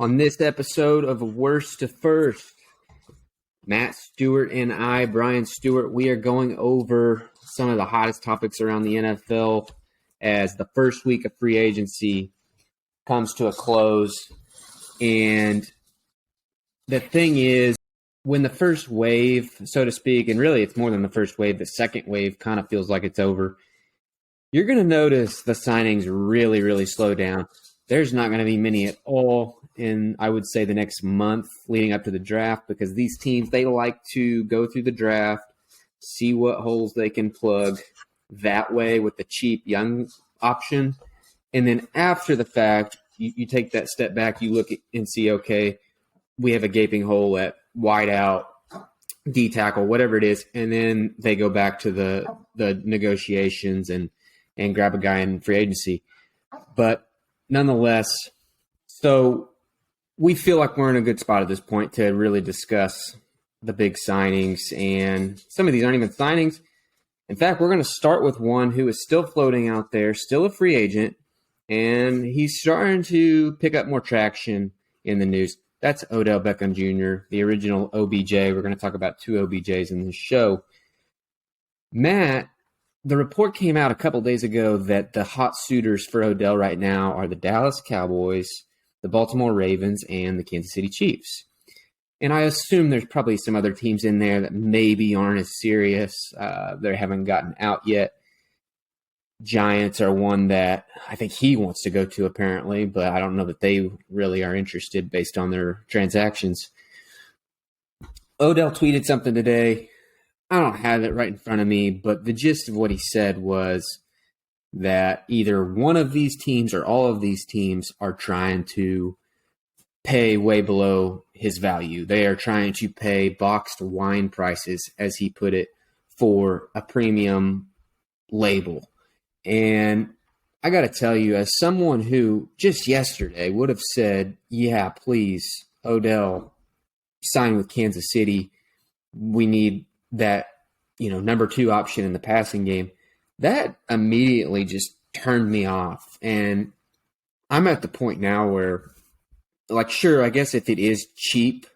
On this episode of Worst to First, Matt Stewart and I, Brian Stewart, we are going over some of the hottest topics around the NFL as the first week of free agency comes to a close. And the thing is, when the first wave, so to speak, and really it's more than the first wave, the second wave kind of feels like it's over, you're going to notice the signings really, really slow down. There's not going to be many at all in, I would say, the next month leading up to the draft, because these teams, they like to go through the draft, see what holes they can plug that way with the cheap young option. And then after the fact, you take that step back, you look and see, okay, we have a gaping hole at wide out, D tackle, whatever it is. And then they go back to the negotiations and grab a guy in free agency. But nonetheless, so we feel like we're in a good spot at this point to really discuss the big signings. And some of these aren't even signings. In fact, we're going to start with one who is still floating out there, still a free agent, and he's starting to pick up more traction in the news. That's Odell Beckham Jr., the original OBJ. We're going to talk about two OBJs in this show. Matt, the report came out a couple days ago that the hot suitors for Odell right now are the Dallas Cowboys, the Baltimore Ravens, and the Kansas City Chiefs. And I assume there's probably some other teams in there that maybe aren't as serious. They haven't gotten out yet. Giants are one that I think he wants to go to apparently, but I don't know that they really are interested based on their transactions. Odell tweeted something today. I don't have it right in front of me, but the gist of what he said was that either one of these teams or all of these teams are trying to pay way below his value. They are trying to pay boxed wine prices, as he put it, for a premium label. And I got to tell you, as someone who just yesterday would have said, yeah, please, Odell, sign with Kansas City. We need that, number two option in the passing game. That immediately just turned me off. And I'm at the point now where, sure, I guess if it is cheap,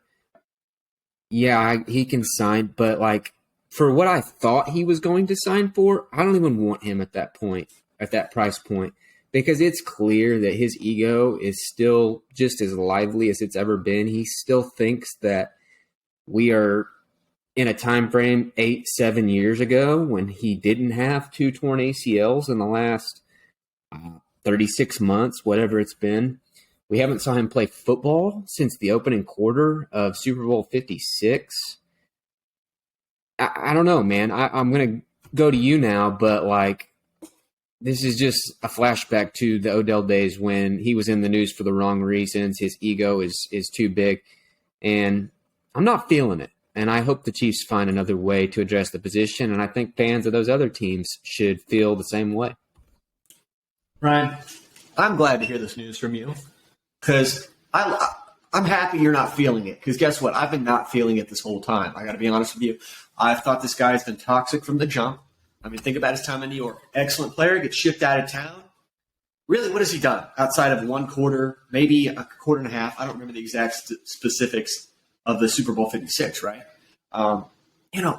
yeah, he can sign. But, for what I thought he was going to sign for, I don't even want him at that point, at that price point, because it's clear that his ego is still just as lively as it's ever been. He still thinks that we are in a time frame 8-7 years ago when he didn't have two torn ACLs in the last 36 months, whatever it's been. We haven't saw him play football since the opening quarter of Super Bowl 56. I don't know, man. I'm going to go to you now, but this is just a flashback to the Odell days when he was in the news for the wrong reasons. His ego is too big, and I'm not feeling it. And I hope the Chiefs find another way to address the position, and I think fans of those other teams should feel the same way. Ryan, I'm glad to hear this news from you, because I'm happy you're not feeling it, because guess what? I've been not feeling it this whole time. I got to be honest with you. I've thought this guy has been toxic from the jump. I mean, think about his time in New York. Excellent player, gets shipped out of town. Really, what has he done outside of one quarter, maybe a quarter and a half? I don't remember the exact specifics of the Super Bowl 56, right?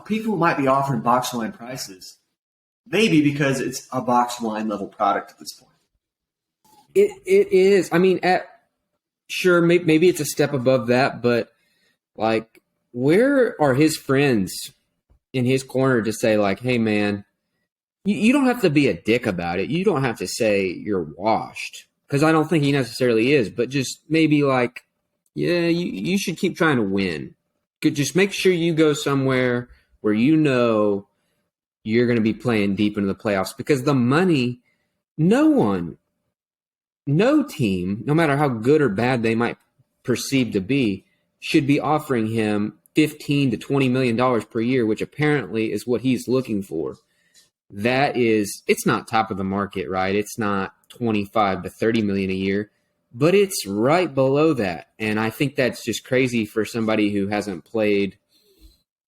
People might be offering box wine prices, maybe because it's a box wine level product at this point. It is. I mean, sure, maybe it's a step above that, but where are his friends in his corner to say, hey, man, you don't have to be a dick about it. You don't have to say you're washed, because I don't think he necessarily is, but just maybe yeah, you should keep trying to win. Just make sure you go somewhere where you're going to be playing deep into the playoffs, because the money, no team, no matter how good or bad they might perceive to be, should be offering him $15 to $20 million per year, which apparently is what he's looking for. It's not top of the market, right? It's not 25 to 30 million a year, but it's right below that. And I think that's just crazy for somebody who hasn't played.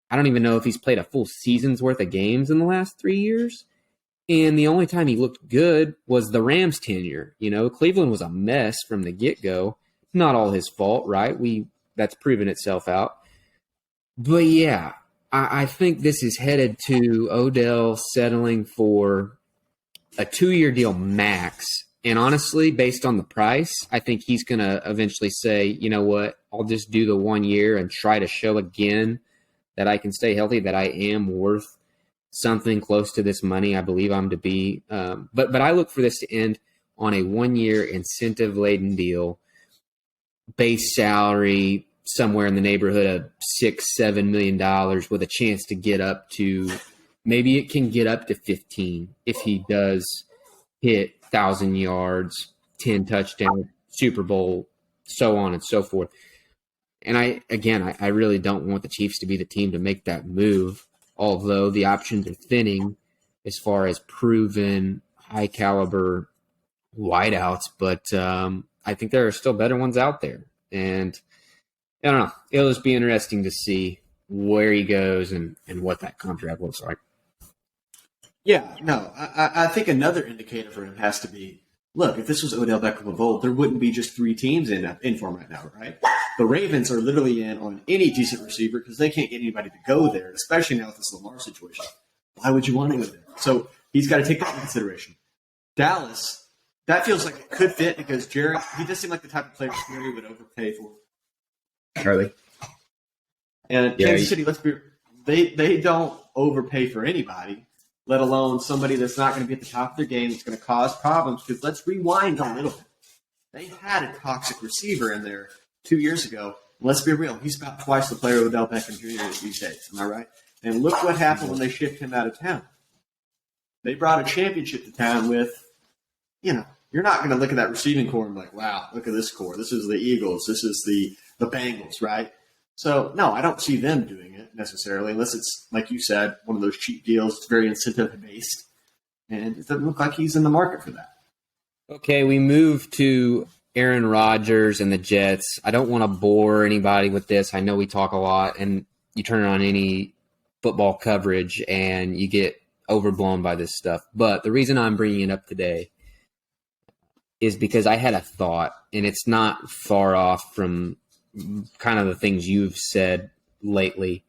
I don't even know if he's played a full season's worth of games in the last 3 years. And the only time he looked good was the Rams tenure. Cleveland was a mess from the get-go. not all his fault, right? That's proven itself out. But yeah, I think this is headed to Odell settling for a 2-year deal max. And honestly, based on the price, I think he's going to eventually say, you know what, I'll just do the 1 year and try to show again that I can stay healthy, that I am worth something close to this money I believe I'm to be. But I look for this to end on a 1-year incentive-laden deal, base salary somewhere in the neighborhood of $6-7 million with a chance to get up to, maybe it can get up to 15 if he does hit 1,000 yards, 10 touchdowns, Super Bowl, so on and so forth. And I really don't want the Chiefs to be the team to make that move, although the options are thinning as far as proven high caliber wideouts. But I think there are still better ones out there. And I don't know. It'll just be interesting to see where he goes and what that contract looks like. Yeah, no, I think another indicator for him has to be, look, if this was Odell Beckham of old, there wouldn't be just 3 teams in for him right now, right? The Ravens are literally in on any decent receiver because they can't get anybody to go there, especially now with this Lamar situation. Why would you want to go there? So he's got to take that into consideration. Dallas, that feels like it could fit because Jerry, he does seem like the type of player Jerry would overpay for. Charlie. And Kansas City, they don't overpay for anybody, let alone somebody that's not going to be at the top of their game, that's going to cause problems. Because let's rewind a little bit. They had a toxic receiver in there 2 years ago. Let's be real. He's about twice the player Odell Beckham Jr. is these days. Am I right? And look what happened when they shipped him out of town. They brought a championship to town with, you're not going to look at that receiving core and be like, wow, look at this core. This is the Eagles. This is the Bengals, right? So, no, I don't see them doing it necessarily, unless it's, like you said, one of those cheap deals. It's very incentive-based, and it doesn't look like he's in the market for that. Okay, we move to Aaron Rodgers and the Jets. I don't want to bore anybody with this. I know we talk a lot, and you turn on any football coverage, and you get overblown by this stuff. But the reason I'm bringing it up today is because I had a thought, and it's not far off from kind of the things you've said lately.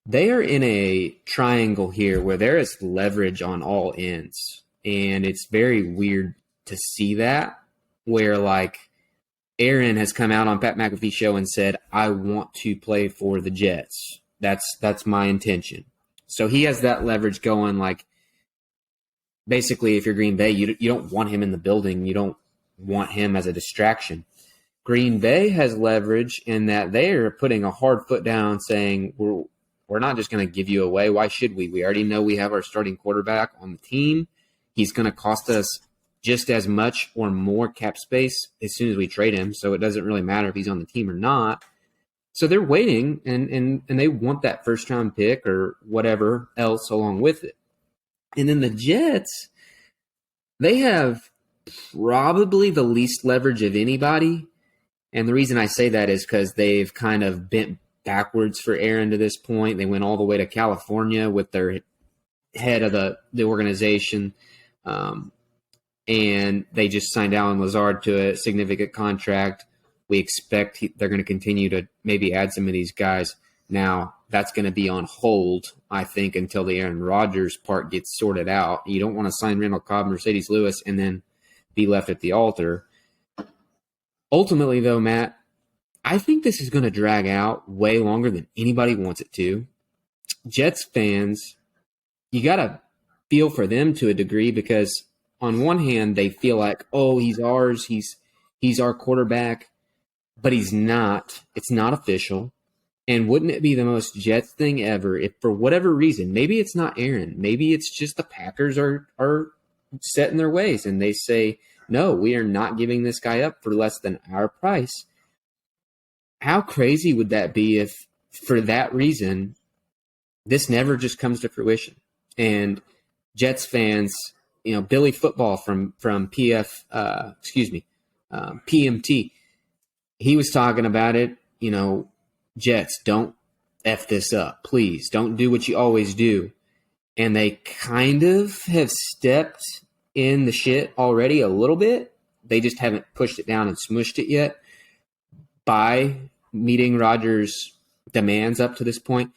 They are in a triangle here where there is leverage on all ends, and it's very weird to see that, where like Aaron has come out on Pat McAfee's show and said, I want to play for the Jets. That's my intention. So he has that leverage going, like, basically, if you're Green Bay, you don't want him in the building. You don't want him as a distraction. Green Bay has leverage in that they are putting a hard foot down saying, we're not just going to give you away. Why should we? We already know we have our starting quarterback on the team. He's going to cost us just as much or more cap space as soon as we trade him, so it doesn't really matter if he's on the team or not. So they're waiting, and they want that first-round pick or whatever else along with it. And then the Jets, they have probably the least leverage of anybody. And the reason I say that is because they've kind of bent backwards for Aaron to this point. They went all the way to California with their head of the organization. And they just signed Alan Lazard to a significant contract. We expect they're going to continue to maybe add some of these guys. Now, that's going to be on hold, I think, until the Aaron Rodgers part gets sorted out. You don't want to sign Randall Cobb, Mercedes Lewis, and then be left at the altar. Ultimately, though, Matt, I think this is going to drag out way longer than anybody wants it to. Jets fans, you got to feel for them to a degree because on one hand, they feel like, oh, he's ours, he's our quarterback, but he's not. It's not official. And wouldn't it be the most Jets thing ever if for whatever reason, maybe it's not Aaron, maybe it's just the Packers are set in their ways and they say, no, we are not giving this guy up for less than our price. How crazy would that be if for that reason, this never just comes to fruition? And Jets fans, Billy Football from PMT, he was talking about it, Jets, don't F this up, please. Don't do what you always do. And they kind of have stepped in the shit already a little bit. They just haven't pushed it down and smushed it yet. by meeting Rodgers' demands up to this point.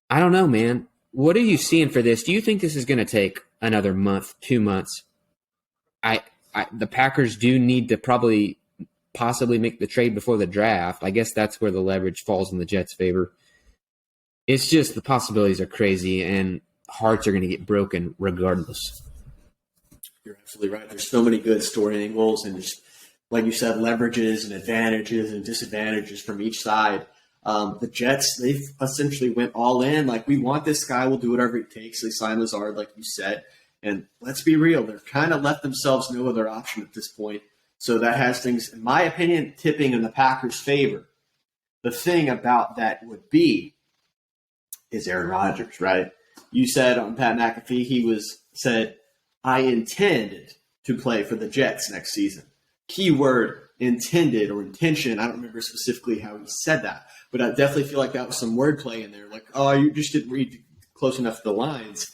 I don't know, man. What are you seeing for this? Do you think this is going to take another month, 2 months? The Packers do need to possibly make the trade before the draft. I guess that's where the leverage falls in the Jets' favor. It's just the possibilities are crazy, and hearts are going to get broken regardless. You're absolutely right. There's so many good story angles, and just like you said, leverages and advantages and disadvantages from each side. The Jets, they've essentially went all in. Like, we want this guy. We'll do whatever it takes. They signed Lazard, like you said. And let's be real. They've kind of left themselves no other option at this point. So that has things, in my opinion, tipping in the Packers' favor. The thing about that would be is Aaron Rodgers, right? You said on Pat McAfee, said, I intended to play for the Jets next season. Keyword intended or intention. I don't remember specifically how he said that, but I definitely feel like that was some wordplay in there. Like, oh, you just didn't read close enough to the lines.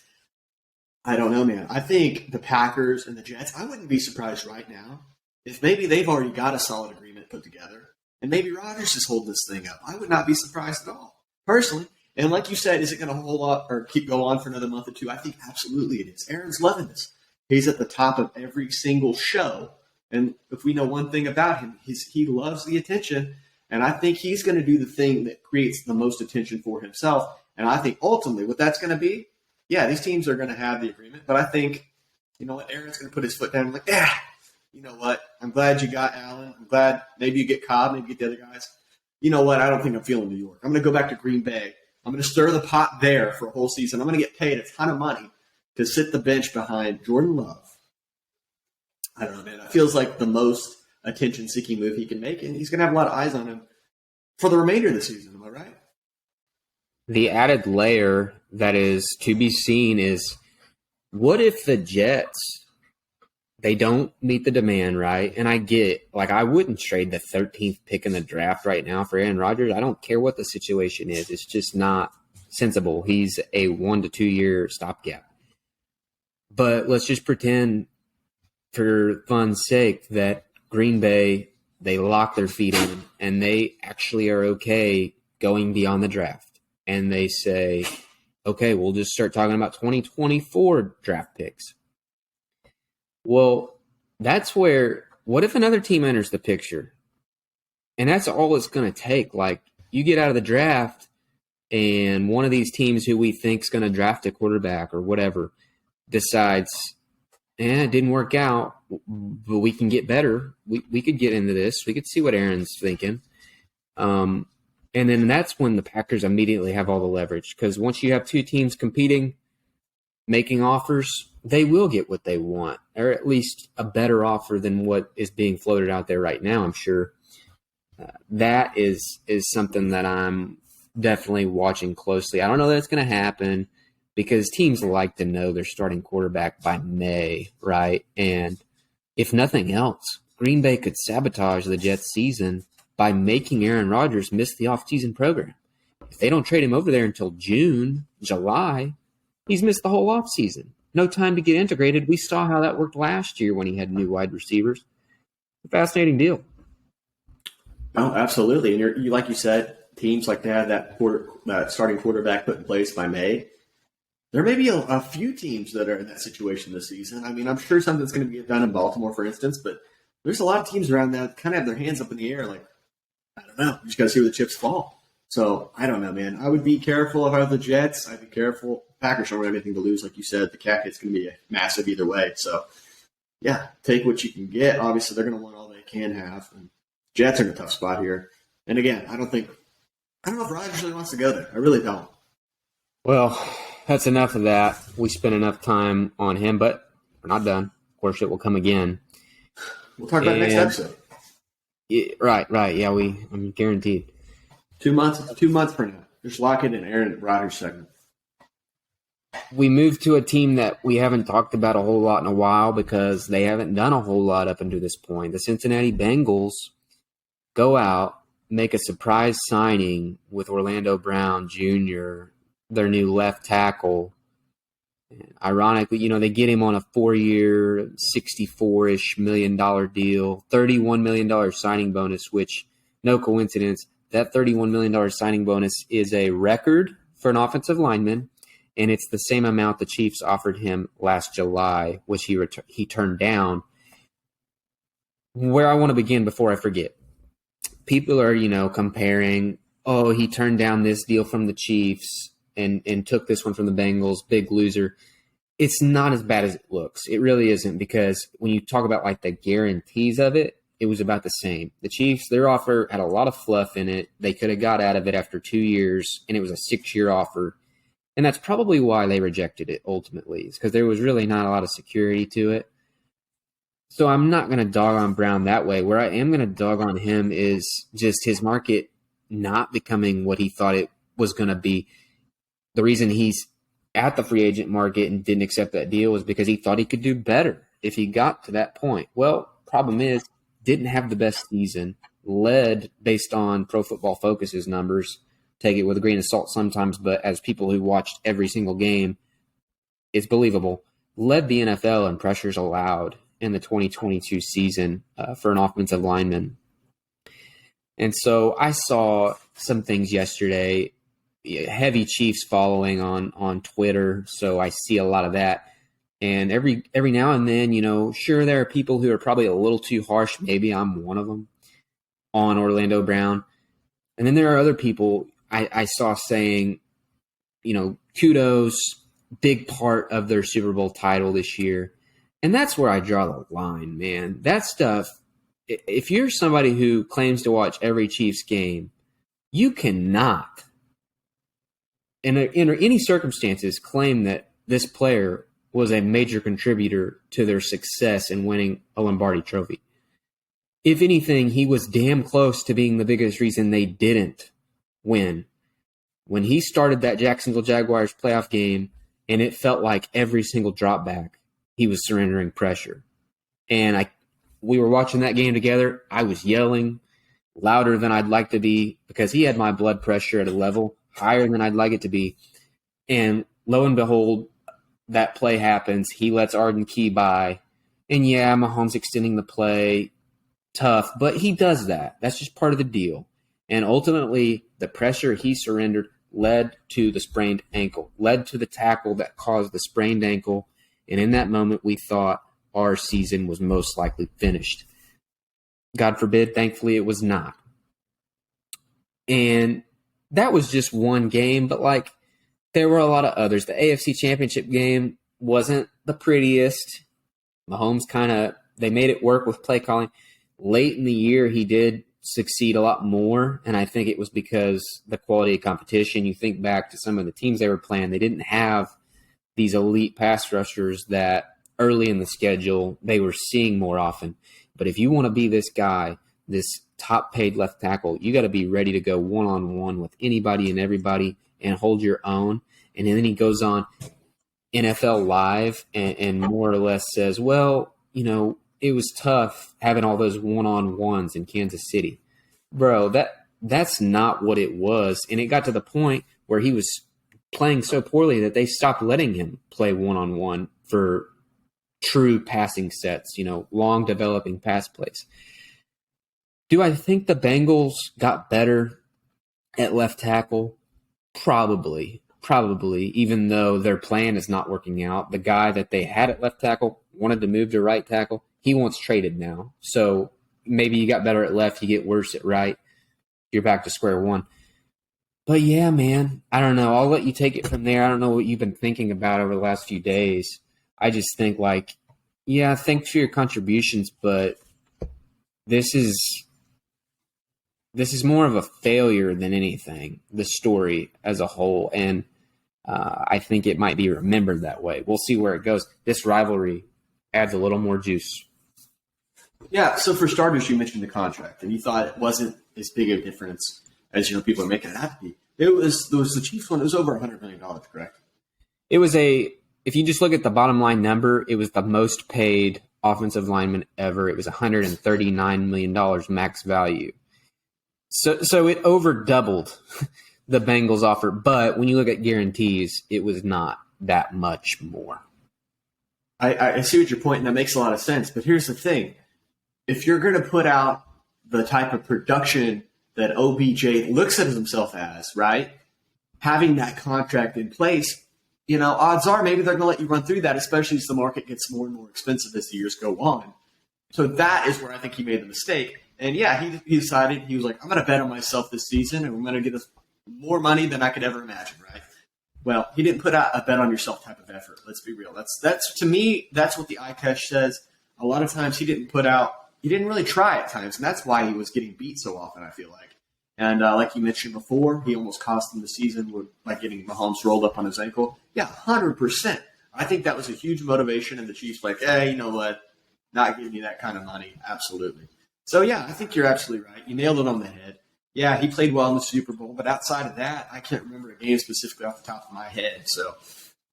I don't know, man. I think the Packers and the Jets, I wouldn't be surprised right now if maybe they've already got a solid agreement put together and maybe Rodgers is holding this thing up. I would not be surprised at all, personally. And like you said, is it going to hold up or go on for another month or two? I think absolutely it is. Aaron's loving this. He's at the top of every single show. And if we know one thing about him, he loves the attention. And I think he's going to do the thing that creates the most attention for himself. And I think ultimately what that's going to be, yeah, these teams are going to have the agreement. But I think, you know what, Aaron's going to put his foot down and like, you know what, I'm glad you got Allen. I'm glad maybe you get Cobb, maybe you get the other guys. You know what, I don't think I'm feeling New York. I'm going to go back to Green Bay. I'm going to stir the pot there for a whole season. I'm going to get paid a ton of money to sit the bench behind Jordan Love. I don't know, man. It feels like the most attention-seeking move he can make, and he's going to have a lot of eyes on him for the remainder of the season. Am I right? The added layer that is to be seen is, what if the Jets, they don't meet the demand, right? And I get, like, I wouldn't trade the 13th pick in the draft right now for Aaron Rodgers. I don't care what the situation is. It's just not sensible. He's a 1 to 2 year stopgap. But let's just pretend, for fun's sake, that Green Bay, they lock their feet in and they actually are okay going beyond the draft. And they say, okay, we'll just start talking about 2024 draft picks. Well, that's where, what if another team enters the picture? And that's all it's going to take. Like, you get out of the draft and one of these teams who we think is going to draft a quarterback or whatever decides, it didn't work out, but we can get better. We could get into this. We could see what Aaron's thinking. And then that's when the Packers immediately have all the leverage, because once you have two teams competing, making offers, they will get what they want, or at least a better offer than what is being floated out there right now, I'm sure. That is something that I'm definitely watching closely. I don't know that it's going to happen, because teams like to know their starting quarterback by May, right? And if nothing else, Green Bay could sabotage the Jets' season by making Aaron Rodgers miss the offseason program. If they don't trade him over there until June, July, he's missed the whole offseason. No time to get integrated. We saw how that worked last year when he had new wide receivers. A fascinating deal. Oh, absolutely. And like you said, teams like to have that starting quarterback put in place by May. There may be a few teams that are in that situation this season. I mean, I'm sure something's going to get done in Baltimore, for instance, but there's a lot of teams around that kind of have their hands up in the air like, I don't know. You just got to see where the chips fall. So, I don't know, man. I would be careful if I was the Jets. I'd be careful. Packers don't have anything to lose. Like you said, the cap hit's going to be massive either way. So, yeah, take what you can get. Obviously, they're going to want all they can have. And Jets are in a tough spot here. And again, I don't know if Rodgers really wants to go there. I really don't. Well, that's enough of that. We spent enough time on him, but we're not done. Of course, it will come again. We'll talk about it next episode. Yeah, right. Yeah, I'm guaranteed. 2 months for now. Just lock it in, Aaron Rodgers segment. We moved to a team that we haven't talked about a whole lot in a while because they haven't done a whole lot up until this point. The Cincinnati Bengals go out, make a surprise signing with Orlando Brown Jr., their new left tackle. Ironically, they get him on a 4-year, $64-ish million deal, $31 million signing bonus, which no coincidence. That $31 million signing bonus is a record for an offensive lineman, and it's the same amount the Chiefs offered him last July, which he turned down. Where I want to begin before I forget, people are, comparing, oh, he turned down this deal from the Chiefs and took this one from the Bengals, big loser. It's not as bad as it looks. It really isn't, because when you talk about like the guarantees of it, it was about the same. The Chiefs, their offer had a lot of fluff in it. They could have got out of it after 2 years, and it was a 6-year offer. And that's probably why they rejected it ultimately, is because there was really not a lot of security to it. So I'm not going to dog on Brown that way. Where I am going to dog on him is just his market not becoming what he thought it was going to be. The reason he's at the free agent market and didn't accept that deal was because he thought he could do better if he got to that point. Well, problem is, didn't have the best season, led based on Pro Football Focus's numbers. Take it with a grain of salt sometimes, but as people who watched every single game, it's believable. Led the NFL in pressures allowed in the 2022 season for an offensive lineman. And so I saw some things yesterday, heavy Chiefs following on Twitter, so I see a lot of that. And every now and then, sure, there are people who are probably a little too harsh. Maybe I'm one of them on Orlando Brown. And then there are other people I saw saying, kudos, big part of their Super Bowl title this year. And that's where I draw the line, man. That stuff, if you're somebody who claims to watch every Chiefs game, you cannot, in any circumstances, claim that this player was a major contributor to their success in winning a Lombardi trophy. If anything, he was damn close to being the biggest reason they didn't win. When he started that Jacksonville Jaguars playoff game, and it felt like every single drop back, he was surrendering pressure. And we were watching that game together. I was yelling louder than I'd like to be because he had my blood pressure at a level higher than I'd like it to be. And lo and behold, that play happens. He lets Arden Key by. And yeah, Mahomes extending the play. Tough, but he does that. That's just part of the deal. And ultimately, the pressure he surrendered led to the sprained ankle, led to the tackle that caused the sprained ankle. And in that moment, we thought our season was most likely finished. God forbid, thankfully, it was not. And that was just one game, but there were a lot of others. The AFC Championship game wasn't the prettiest. Mahomes they made it work with play calling. Late in the year, he did succeed a lot more, and I think it was because the quality of competition. You think back to some of the teams they were playing, they didn't have these elite pass rushers that early in the schedule they were seeing more often. But if you want to be this guy, this top-paid left tackle, you got to be ready to go one-on-one with anybody and everybody and hold your own. And then he goes on NFL Live and more or less says, well, it was tough having all those one-on-ones in Kansas City. Bro, that's not what it was. And it got to the point where he was playing so poorly that they stopped letting him play one-on-one for true passing sets, long developing pass plays. Do I think the Bengals got better at left tackle? Probably, even though their plan is not working out. The guy that they had at left tackle wanted to move to right tackle. He wants traded now. So maybe you got better at left, you get worse at right. You're back to square one. But yeah, man, I don't know. I'll let you take it from there. I don't know what you've been thinking about over the last few days. I just think thanks for your contributions, but this is more of a failure than anything, the story as a whole. And I think it might be remembered that way. We'll see where it goes. This rivalry adds a little more juice. Yeah, so for starters, you mentioned the contract, and you thought it wasn't as big of a difference as people are making it out to be. It was the Chiefs one. It was over $100 million, correct? It was if you just look at the bottom line number, it was the most paid offensive lineman ever. It was $139 million max value. So it over doubled the Bengals offer, but when you look at guarantees, it was not that much more. I see what your point, and that makes a lot of sense. But here's the thing. If you're going to put out the type of production that OBJ looks at himself as, right? Having that contract in place, odds are maybe they're going to let you run through that, especially as the market gets more and more expensive as the years go on. So that is where I think he made the mistake. And yeah, he decided, he was like, I'm going to bet on myself this season, and I'm going to get us more money than I could ever imagine, right? Well, he didn't put out a bet on yourself type of effort. Let's be real. That's to me, that's what the eye test says. A lot of times he didn't really try at times, and that's why he was getting beat so often, I feel like. And like you mentioned before, he almost cost him the season by getting Mahomes rolled up on his ankle. Yeah, 100%. I think that was a huge motivation, and the Chiefs like, hey, you know what? Not giving you that kind of money. Absolutely. So, yeah, I think you're absolutely right. You nailed it on the head. Yeah, he played well in the Super Bowl, but outside of that, I can't remember a game specifically off the top of my head. So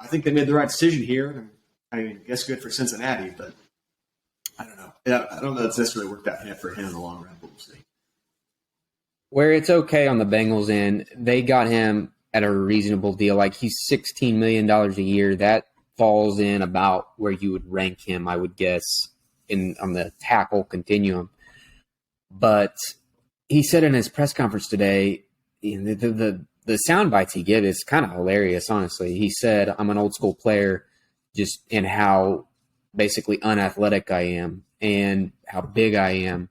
I think they made the right decision here. I guess good for Cincinnati, but I don't know. Yeah, I don't know if it's necessarily worked out for him in the long run, but we'll see. Where it's okay on the Bengals end, they got him at a reasonable deal. Like, he's $16 million a year. That falls in about where you would rank him, I would guess, on the tackle continuum. But he said in his press conference today, the sound bites he gives is kind of hilarious, honestly. He said, I'm an old school player, just in how basically unathletic I am and how big I am.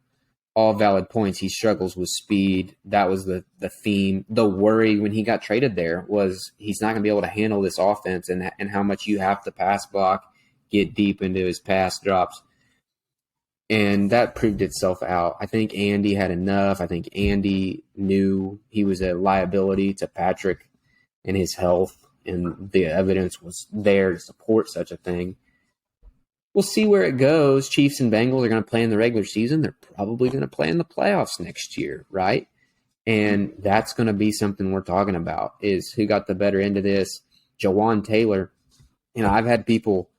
All valid points. He struggles with speed. That was the theme. The worry when he got traded there was he's not going to be able to handle this offense and how much you have to pass block, get deep into his pass drops. And that proved itself out. I think Andy had enough. I think Andy knew he was a liability to Patrick and his health, and the evidence was there to support such a thing. We'll see where it goes. Chiefs and Bengals are going to play in the regular season. They're probably going to play in the playoffs next year, right? And that's going to be something we're talking about, is who got the better end of this. Jawan Taylor, I've had people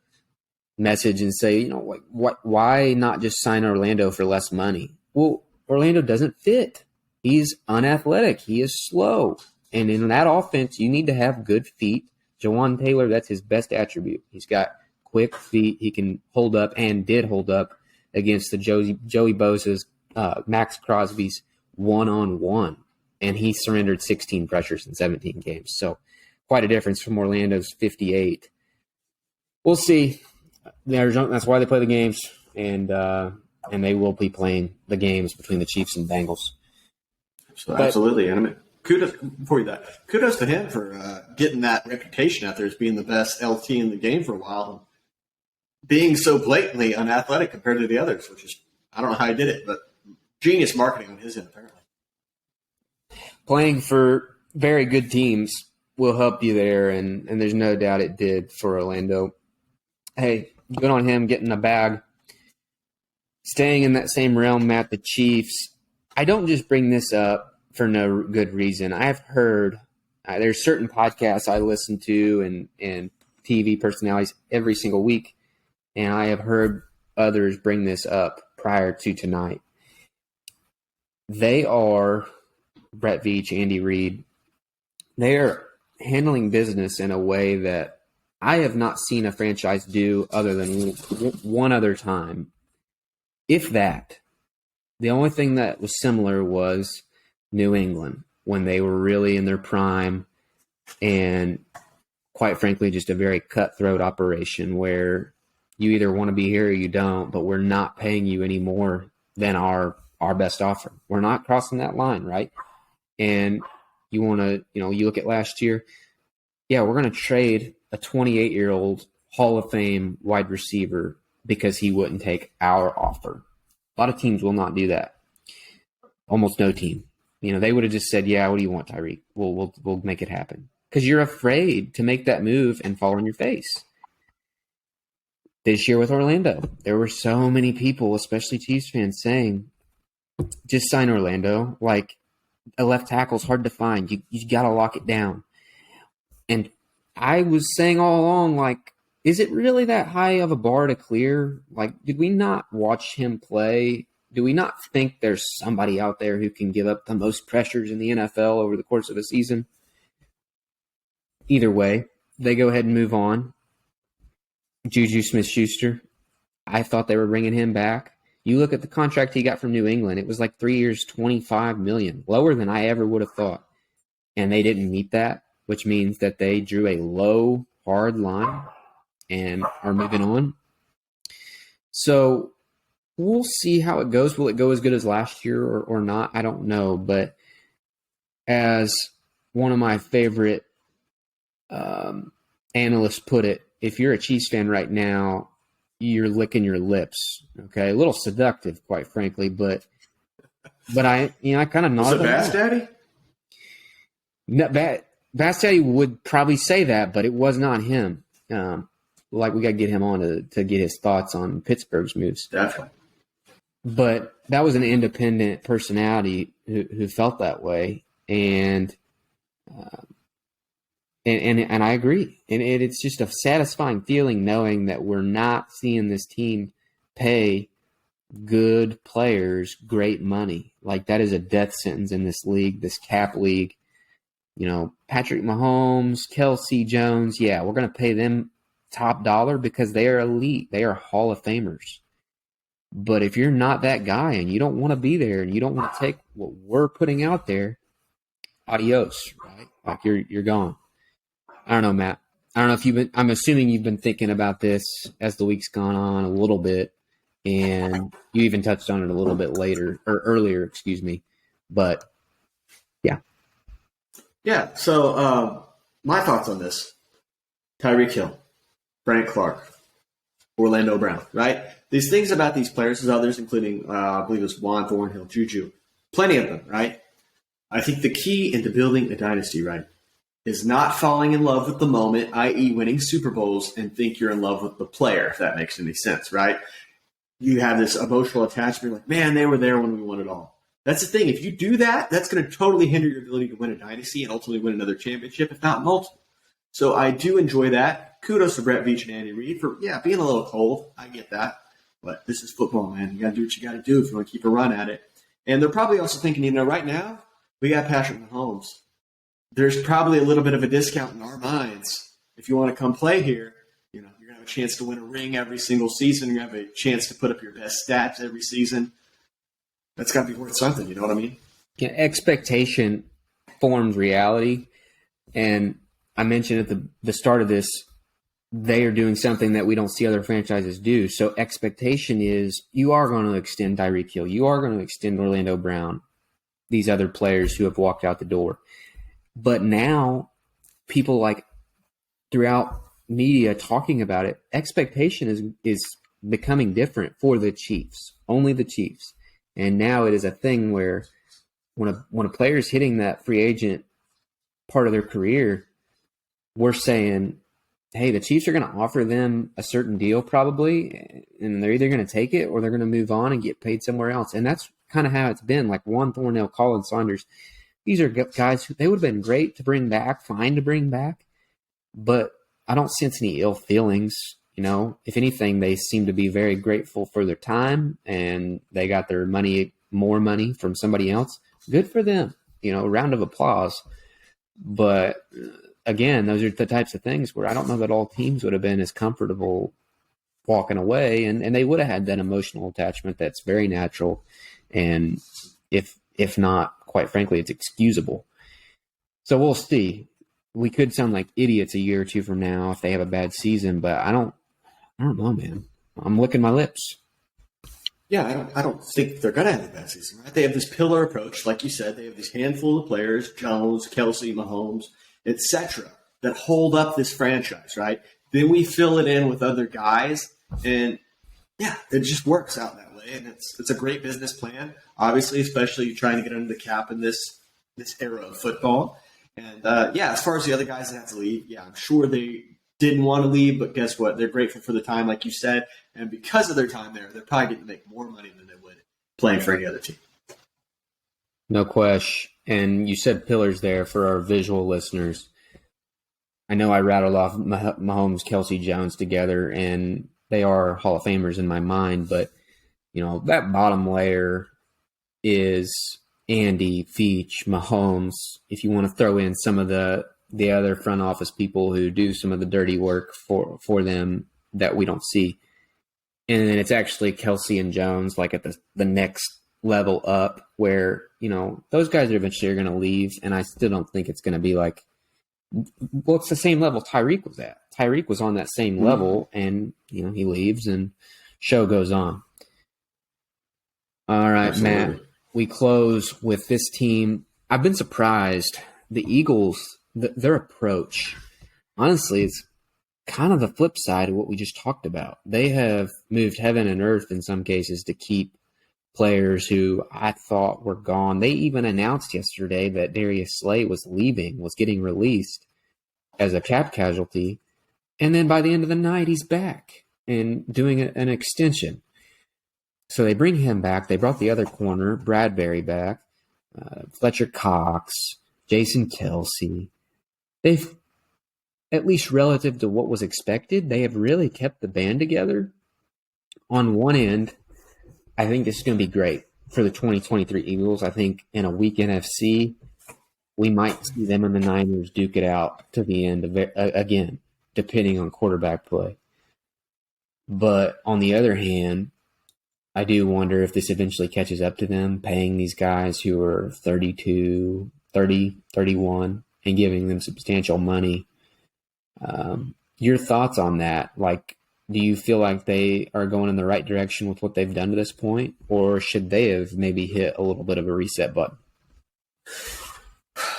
message and say, why not just sign Orlando for less money? Well, Orlando doesn't fit. He's unathletic. He is slow. And in that offense, you need to have good feet. Jawan Taylor, that's his best attribute. He's got quick feet. He can hold up and did hold up against the Joey Bosa's, Max Crosby's one-on-one. And he surrendered 16 pressures in 17 games. So quite a difference from Orlando's 58. We'll see. That's why they play the games, and they will be playing the games between the Chiefs and Bengals. Absolutely. And kudos to him for getting that reputation out there as being the best LT in the game for a while, and being so blatantly unathletic compared to the others, which is, I don't know how he did it, but genius marketing on his end, apparently. Playing for very good teams will help you there, and there's no doubt it did for Orlando. Hey, good on him getting a bag. Staying in that same realm, Matt, the Chiefs. I don't just bring this up for no good reason. I've heard there's certain podcasts I listen to and TV personalities every single week, and I have heard others bring this up prior to tonight. They are, Brett Veach, Andy Reid, they are handling business in a way that I have not seen a franchise do other than one other time. If that. The only thing that was similar was New England, when they were really in their prime, and quite frankly, just a very cutthroat operation where you either want to be here or you don't, but we're not paying you any more than our best offer. We're not crossing that line, right? And you want to, you look at last year, yeah, we're going to trade a 28-year-old Hall of Fame wide receiver because he wouldn't take our offer. A lot of teams will not do that. Almost no team. They would have just said, yeah, what do you want, Tyreek? We'll make it happen. Because you're afraid to make that move and fall on your face. This year with Orlando, there were so many people, especially Chiefs fans, saying, just sign Orlando. Like, a left tackle's hard to find. You got to lock it down. And I was saying all along, like, is it really that high of a bar to clear? Like, did we not watch him play? Do we not think there's somebody out there who can give up the most pressures in the NFL over the course of a season? Either way, they go ahead and move on. Juju Smith-Schuster, I thought they were bringing him back. You look at the contract he got from New England, it was like 3 years, $25 million, lower than I ever would have thought. And they didn't meet that, which means that they drew a low, hard line and are moving on. So we'll see how it goes. Will it go as good as last year or not? I don't know. But as one of my favorite analysts put it, if you're a Chiefs fan right now, you're licking your lips. Okay, a little seductive, quite frankly, but I kind of nodded. Was it Bass Daddy? No, Bass Daddy would probably say that, but it was not him. Like we got to get him on to get his thoughts on Pittsburgh's moves. Definitely. But that was an independent personality who felt that way, and I agree. And it's just a satisfying feeling knowing that we're not seeing this team pay good players great money. Like that is a death sentence in this league, this cap league. Patrick Mahomes, Kelsey Jones, yeah, we're going to pay them top dollar because they are elite. They are Hall of Famers. But if you're not that guy and you don't want to be there and you don't want to take what we're putting out there, adios, right? Like you're gone. I don't know, Matt. I don't know if I'm assuming you've been thinking about this as the week's gone on a little bit, and you even touched on it a little bit earlier, excuse me. But yeah. Yeah, so my thoughts on this. Tyreek Hill, Frank Clark, Orlando Brown, right? These things about these players, as others, including, I believe it was Juan Thornhill, Juju, plenty of them, right? I think the key into building a dynasty, right, is not falling in love with the moment, i.e. winning Super Bowls, and think you're in love with the player, if that makes any sense, right? You have this emotional attachment, like, man, they were there when we won it all. That's the thing. If you do that, that's going to totally hinder your ability to win a dynasty and ultimately win another championship, if not multiple. So I do enjoy that. Kudos to Brett Veach and Andy Reid for, being a little cold. I get that. But this is football, man. You got to do what you got to do if you want to keep a run at it. And they're probably also thinking, right now, we got Patrick Mahomes. There's probably a little bit of a discount in our minds. If you want to come play here, you're going to have a chance to win a ring every single season. You're going to have a chance to put up your best stats every season. That's got to be worth something. You know what I mean? Yeah, expectation forms reality. And I mentioned at the start of this, they are doing something that we don't see other franchises do. So expectation is you are going to extend Tyreek Hill. You are going to extend Orlando Brown, these other players who have walked out the door. But now people like throughout media talking about it, expectation is becoming different for the Chiefs, only the Chiefs. And now it is a thing where when a player is hitting that free agent part of their career, we're saying, hey, the Chiefs are going to offer them a certain deal probably, and they're either going to take it or they're going to move on and get paid somewhere else. And that's kind of how it's been. Like Juan Thornhill, Colin Saunders, these are guys who they would have been great to bring back, fine to bring back, but I don't sense any ill feelings. If anything, they seem to be very grateful for their time and they got their more money from somebody else. Good for them, a round of applause. But again, those are the types of things where I don't know that all teams would have been as comfortable walking away, and they would have had that emotional attachment that's very natural. And if not, quite frankly, it's excusable. So we'll see. We could sound like idiots a year or two from now if they have a bad season, but I don't know, man. I'm licking my lips. Yeah, I don't think they're going to have a bad season, right? They have this pillar approach. Like you said, they have this handful of players, Jones, Kelsey, Mahomes, etc., that hold up this franchise, right? Then we fill it in with other guys, and it just works out that way. And it's a great business plan, obviously, especially trying to get under the cap in this era of football. And as far as the other guys that have to leave, I'm sure they didn't want to leave, but guess what? They're grateful for the time, like you said, and because of their time there, they're probably getting to make more money than they would playing for any other team. No question. And you said pillars there for our visual listeners. I know I rattled off Mahomes, Kelsey, Jones together, and they are Hall of Famers in my mind. But, that bottom layer is Andy, Feach, Mahomes. If you want to throw in some of the other front office people who do some of the dirty work for them that we don't see. And then it's actually Kelsey and Jones, like at the next level up, where those guys are eventually going to leave, and I still don't think it's going to be like. Well, it's the same level Tyreek was at. Tyreek was on that same level, and he leaves, and show goes on. All right, absolutely. Matt, we close with this team. I've been surprised. The Eagles, their approach, honestly, it's kind of the flip side of what we just talked about. They have moved heaven and earth in some cases to keep players who I thought were gone. They even announced yesterday that Darius Slay was leaving, was getting released as a cap casualty. And then by the end of the night, he's back and doing an extension. So they bring him back. They brought the other corner, Bradbury, back, Fletcher Cox, Jason Kelsey. They've, at least relative to what was expected, they have really kept the band together. On one end, I think this is going to be great for the 2023 Eagles. I think in a weak NFC, we might see them and the Niners duke it out to the end of it, again, depending on quarterback play. But on the other hand, I do wonder if this eventually catches up to them, paying these guys who are 32, 30, 31, and giving them substantial money. Your thoughts on that? Like, do you feel like they are going in the right direction with what they've done to this point, or should they have maybe hit a little bit of a reset button?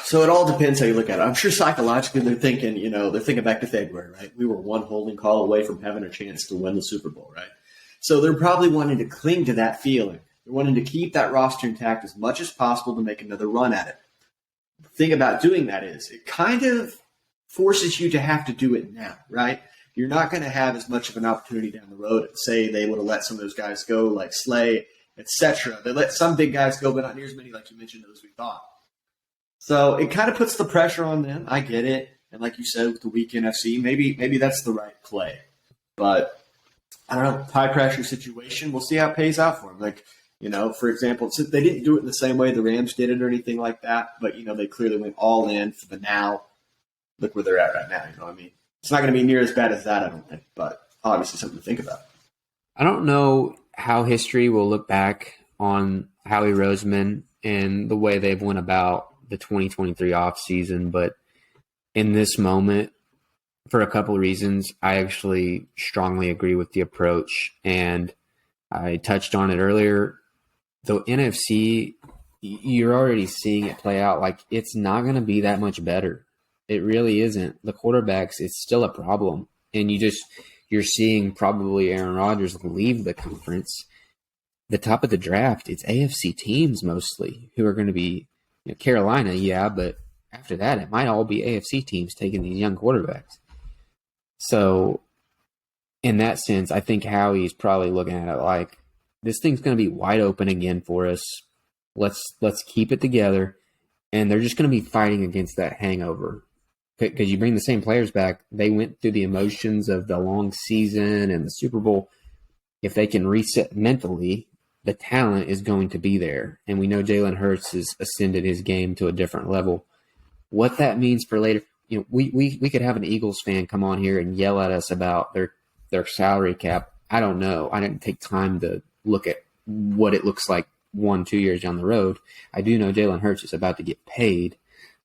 So it all depends how you look at it. I'm sure psychologically they're thinking back to February, right? We were one holding call away from having a chance to win the Super Bowl, right? So they're probably wanting to cling to that feeling. They're wanting to keep that roster intact as much as possible to make another run at it. The thing about doing that is it kind of forces you to have to do it now, right? You're not going to have as much of an opportunity down the road. Say they would have let some of those guys go, like Slay, etc. They let some big guys go, but not near as many, like you mentioned, as we thought. So it kind of puts the pressure on them. I get it. And like you said, with the weak NFC, maybe that's the right play. But I don't know, high pressure situation. We'll see how it pays out for them. Like, for example, they didn't do it in the same way the Rams did it or anything like that, but they clearly went all in for the now. Look where they're at right now. You know what I mean? It's not going to be near as bad as that, I don't think, but obviously something to think about. I don't know how history will look back on Howie Roseman and the way they've went about the 2023 offseason, but in this moment, for a couple of reasons, I actually strongly agree with the approach, and I touched on it earlier. The NFC, you're already seeing it play out. Like, it's not going to be that much better. It really isn't. The quarterbacks, it's still a problem. And you're seeing probably Aaron Rodgers leave the conference. The top of the draft, it's AFC teams mostly who are going to be Carolina, yeah, but after that, it might all be AFC teams taking these young quarterbacks. So in that sense, I think Howie's probably looking at it like, this thing's going to be wide open again for us. Let's keep it together. And they're just going to be fighting against that hangover. Because you bring the same players back, they went through the emotions of the long season and the Super Bowl. If they can reset mentally, the talent is going to be there. And we know Jalen Hurts has ascended his game to a different level. What that means for later, we could have an Eagles fan come on here and yell at us about their salary cap. I don't know. I didn't take time to look at what it looks like 1-2 years down the road. I do know Jalen Hurts is about to get paid.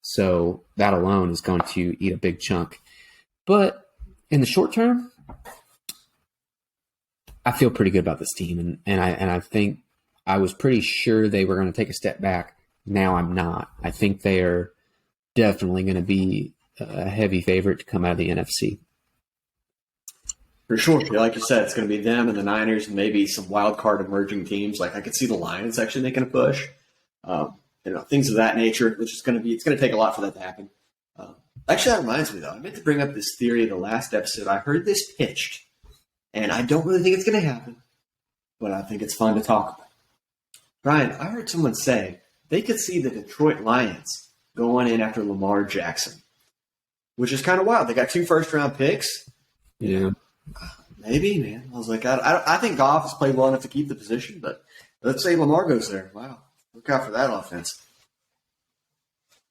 So that alone is going to eat a big chunk. But in the short term, I feel pretty good about this team. And I think I was pretty sure they were going to take a step back. Now I'm not. I think they are definitely going to be a heavy favorite to come out of the NFC. For sure. Like you said, it's going to be them and the Niners and maybe some wild card emerging teams. Like I could see the Lions actually making a push. Things of that nature, which is going to be, it's going to take a lot for that to happen. Actually, that reminds me, though. I meant to bring up this theory in the last episode. I heard this pitched, and I don't really think it's going to happen, but I think it's fun to talk about. Brian, I heard someone say they could see the Detroit Lions going in after Lamar Jackson, which is kind of wild. They got 2 first-round picks. Yeah. Maybe, man. I was like, I think Goff has played well enough to keep the position, but let's say Lamar goes there. Wow. Look out for that offense.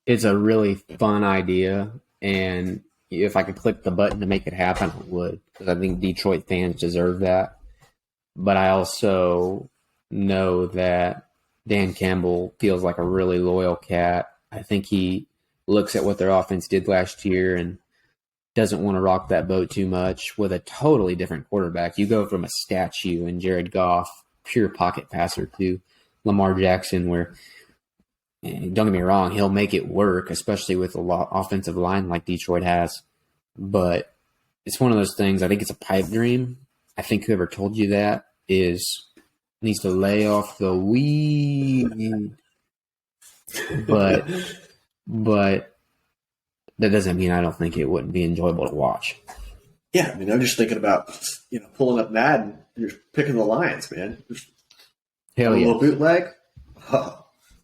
It's a really fun idea, and if I could click the button to make it happen, I would, because I think Detroit fans deserve that. but I also know that Dan Campbell feels like a really loyal cat. I think he looks at what their offense did last year and doesn't want to rock that boat too much with a totally different quarterback. You go from a statue in Jared Goff, pure pocket passer, to Lamar Jackson, where, don't get me wrong, he'll make it work, especially with a offensive line like Detroit has. But it's one of those things, I think it's a pipe dream. I think whoever told you that needs to lay off the weed. But that doesn't mean I don't think it wouldn't be enjoyable to watch. Yeah, I mean, I'm just thinking about pulling up Madden. You're picking the Lions, man. Hell a yeah, little bootleg,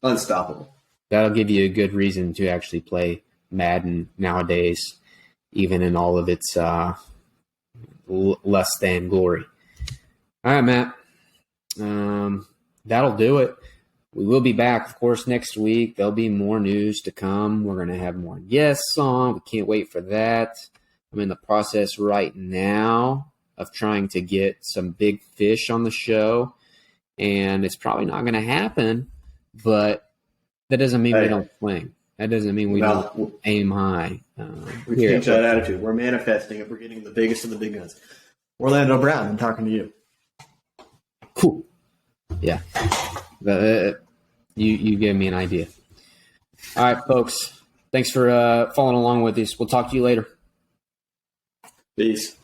unstoppable. That'll give you a good reason to actually play Madden nowadays, even in all of its less than glory. All right, Matt. That'll do it. We will be back, of course, next week. There'll be more news to come. We're going to have more guests on. We can't wait for that. I'm in the process right now of trying to get some big fish on the show, and it's probably not going to happen, but that doesn't mean we don't swing. That doesn't mean we don't aim high. We change that attitude. We're manifesting it. We're getting the biggest of the big guns. Orlando Brown, I'm talking to you. Cool. Yeah. You gave me an idea. All right, folks. Thanks for following along with us. We'll talk to you later. Peace.